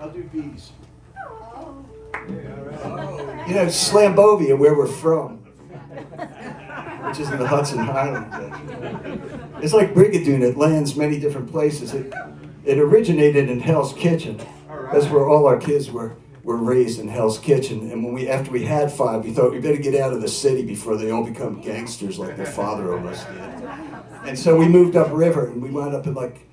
I'll do bees. You know, Slambovia, where we're from, which is in the Hudson Highlands. It's like Brigadoon. It lands many different places. It originated in Hell's Kitchen. That's where all our kids were raised, in Hell's Kitchen. And after we had 5, we thought we better get out of the city before they all become gangsters like their father almost did. And so we moved upriver, and we wound up in like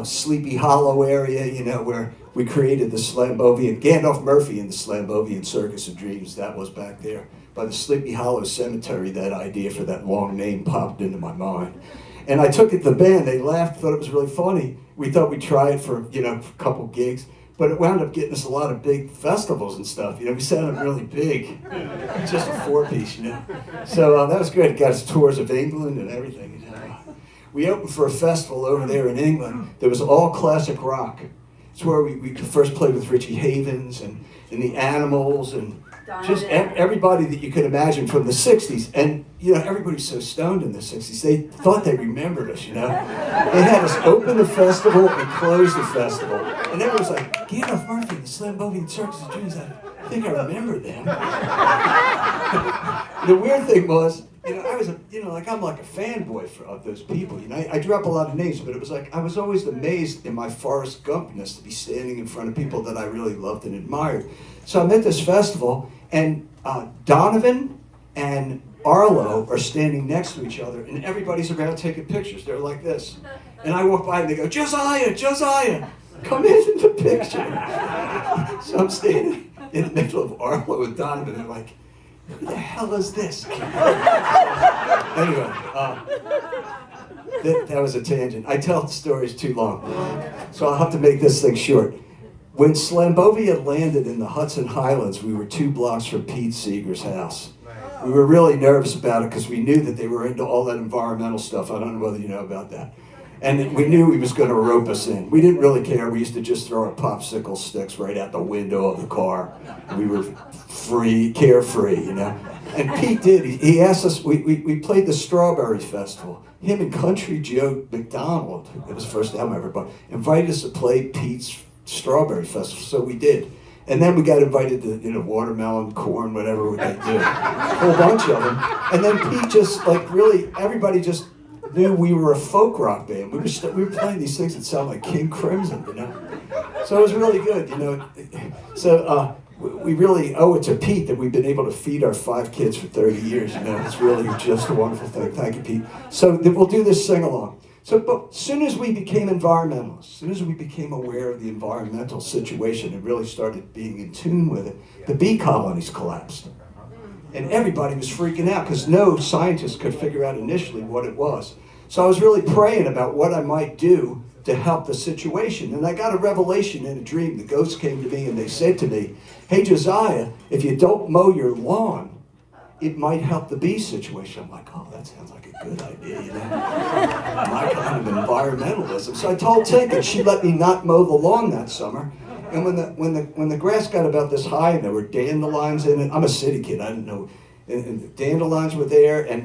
Sleepy Hollow area, you know, where we created the Slambovian, Gandalf Murphy and the Slambovian Circus of Dreams. That was back there by the Sleepy Hollow Cemetery. That idea for that long name popped into my mind. And I took it to the band. They laughed, thought it was really funny. We thought we'd try it for, you know, a couple gigs. But it wound up getting us a lot of big festivals and stuff. You know, we sounded really big. Just a 4-piece, you know. So that was good. It got us tours of England and everything. We opened for a festival over there in England that was all classic rock. It's where we first played with Richie Havens and the Animals and just everybody that you could imagine from the 60s. And, you know, everybody's so stoned in the 60s. They thought they remembered us, you know. They had us open the festival and close the festival. And everyone's like, Gandalf Murphy, the Slambovian Circus of Dreams. I think I remember them. The weird thing was, you know, I was I'm like a fanboy of those people. You know, I drew up a lot of names, but it was like I was always amazed in my Forrest Gumpness to be standing in front of people that I really loved and admired. So I'm at this festival, and Donovan and Arlo are standing next to each other, and everybody's around taking pictures. They're like this. And I walk by and they go, Joziah, come in the picture. So I'm standing in the middle of Arlo and Donovan, and they're like, who the hell is this? Anyway, that was a tangent. I tell stories too long, so I'll have to make this thing short. When Slambovia landed in the Hudson Highlands, we were 2 blocks from Pete Seeger's house. We were really nervous about it because we knew that they were into all that environmental stuff. I don't know whether you know about that. And we knew he was going to rope us in. We didn't really care. We used to just throw our popsicle sticks right out the window of the car. We were free, carefree, you know. And Pete did. He asked us, we played the Strawberry Festival. Him and Country Joe McDonald, it was the first album I ever bought, invited us to play Pete's Strawberry Festival. So we did. And then we got invited to, you know, watermelon, corn, whatever we could do. A whole bunch of them. And then Pete just, like, really, everybody just knew we were a folk rock band. We were playing these things that sound like King Crimson, you know. So it was really good, you know. So we really owe it to Pete that we've been able to feed our 5 kids for 30 years, you know. It's really just a wonderful thing. Thank you, Pete. So we'll do this sing-along. So, but as soon as we became environmentalists, as soon as we became aware of the environmental situation and really started being in tune with it, the bee colonies collapsed. And everybody was freaking out because no scientist could figure out initially what it was. So I was really praying about what I might do to help the situation. And I got a revelation in a dream. The ghosts came to me and they said to me, hey, Joziah, if you don't mow your lawn, it might help the bee situation. I'm like, oh, that sounds like a good idea, you know? My kind of environmentalism. So I told Tink, and she let me not mow the lawn that summer. And when the grass got about this high and there were dandelions in it, I'm a city kid, I didn't know. And the dandelions were there, and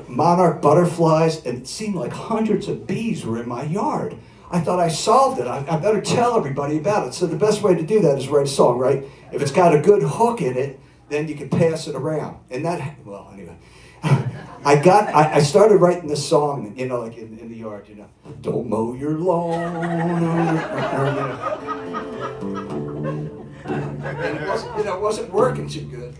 monarch butterflies, and it seemed like hundreds of bees were in my yard. I thought I solved it. I better tell everybody about it. So the best way to do that is write a song, right? If it's got a good hook in it, then you can pass it around. And that, well, anyway. I started writing this song, you know, like in the yard, you know. Don't mow your lawn. And it wasn't working too good.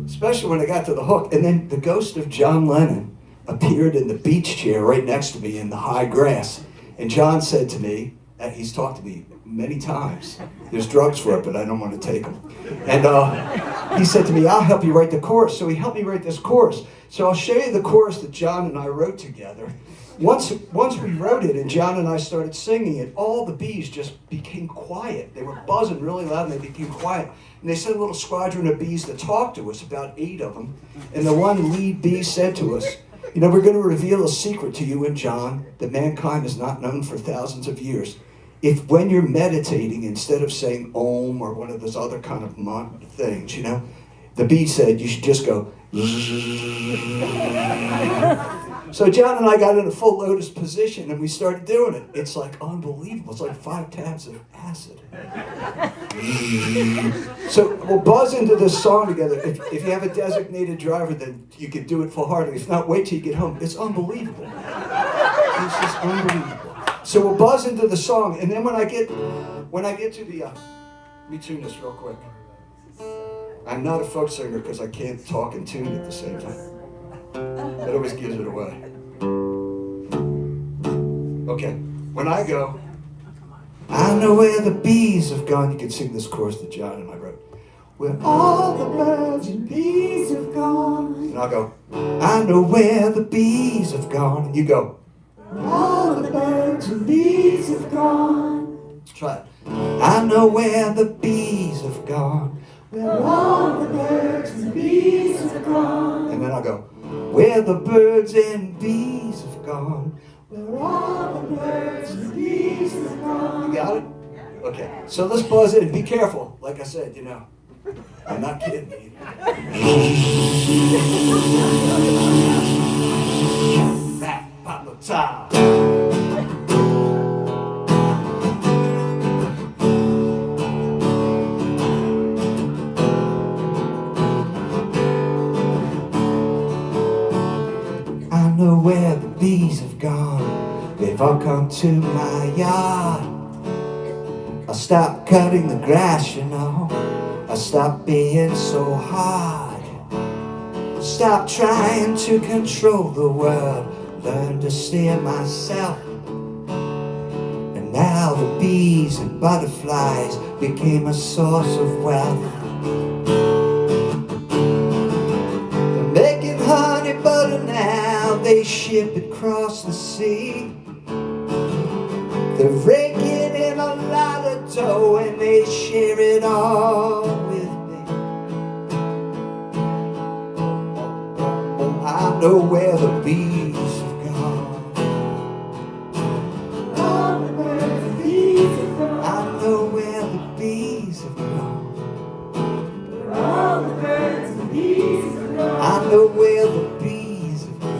Especially when I got to the hook. And then the ghost of John Lennon appeared in the beach chair right next to me in the high grass. And John said to me, he's talked to me many times. There's drugs for it, but I don't want to take them. And he said to me, I'll help you write the chorus. So he helped me write this chorus. So I'll show you the chorus that John and I wrote together. Once we wrote it and John and I started singing it, all the bees just became quiet. They were buzzing really loud and they became quiet. And they sent a little squadron of bees to talk to us, about 8 of them. And the one lead bee said to us, you know, we're going to reveal a secret to you and John that mankind has not known for thousands of years. If when you're meditating, instead of saying Om or one of those other kind of things, you know, the bee said you should just go. So John and I got in a full lotus position and we started doing it. It's like unbelievable. It's like 5 tabs of acid. So we'll buzz into this song together. If you have a designated driver, then you can do it full-heartedly. If not, wait till you get home. It's unbelievable. It's just unbelievable. So we'll buzz into the song, and then when I get to the, let me tune this real quick. I'm not a folk singer because I can't talk and tune at the same time. That always gives it away. Okay, when I go, I know where the bees have gone. You can sing this chorus that John and I wrote. Where all the birds and bees have gone. And I'll go, I know where the bees have gone. And you go, all the birds and bees have gone. Try it. I know where the bees have gone. Where all the birds and bees have gone. And then I'll go, where the birds and bees have gone. Where all the birds and bees have gone. You got it? Okay, so let's buzz in. Be careful. Like I said, you know, I'm not kidding you. Rap, pop, time. I know where the bees have gone. They've all come to my yard. I stopped cutting the grass, you know. I stopped being so hard. Stop trying to control the world. Learn to steer myself. And now the bees and butterflies became a source of wealth. They're making honey butter now. They ship it across the sea. They're raking in a lot of dough and they share it all with me. I know where the bees have gone. All the birds and bees have gone. I know where the bees have gone. All the birds and bees have gone. I know where the bees have gone.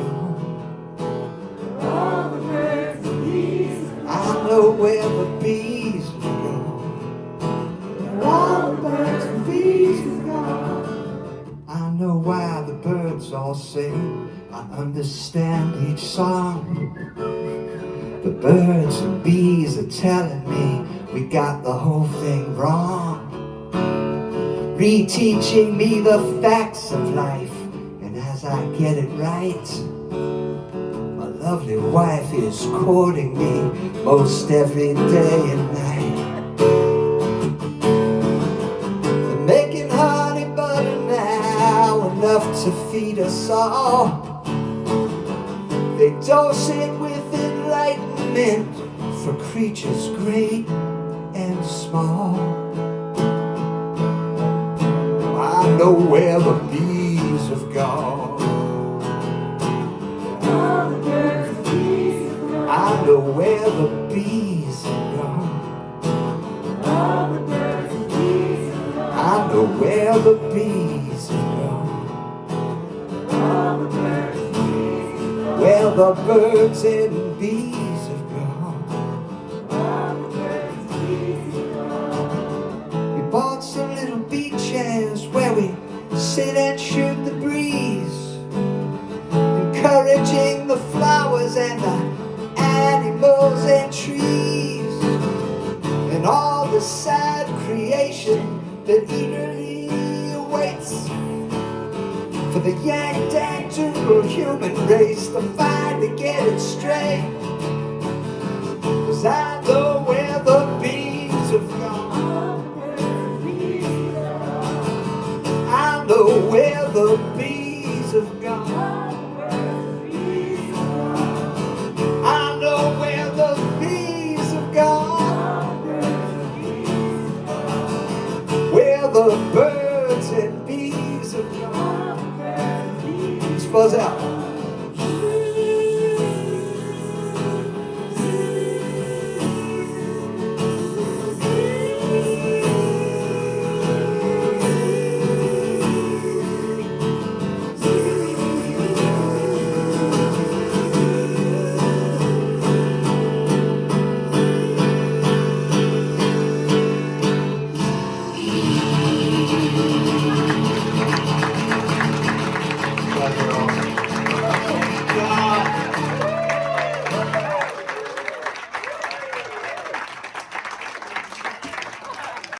All the birds and bees have gone. I know where the bees have gone. All the birds and bees have gone. I know why the birds all sing. I understand each song. The birds and bees are telling me we got the whole thing wrong. Reteaching me the facts of life. And as I get it right, my lovely wife is courting me most every day and night. They're making honey butter now, enough to feed us all. They dose it with enlightenment for creatures great and small. I know where the bees have gone. All the birds and bees have gone. I know where the bees have gone. All the birds and bees have gone. I know where the bees have gone. All the birds and bees have gone. Where the birds and bees have gone. All the birds and bees have gone. We bought some little beach chairs where we sit and shoot the breeze, encouraging the flowers and the animals and trees, and all the sad creation that eagerly awaits for the yank-tank doodle human race to find to get it straight. 'Cause I know where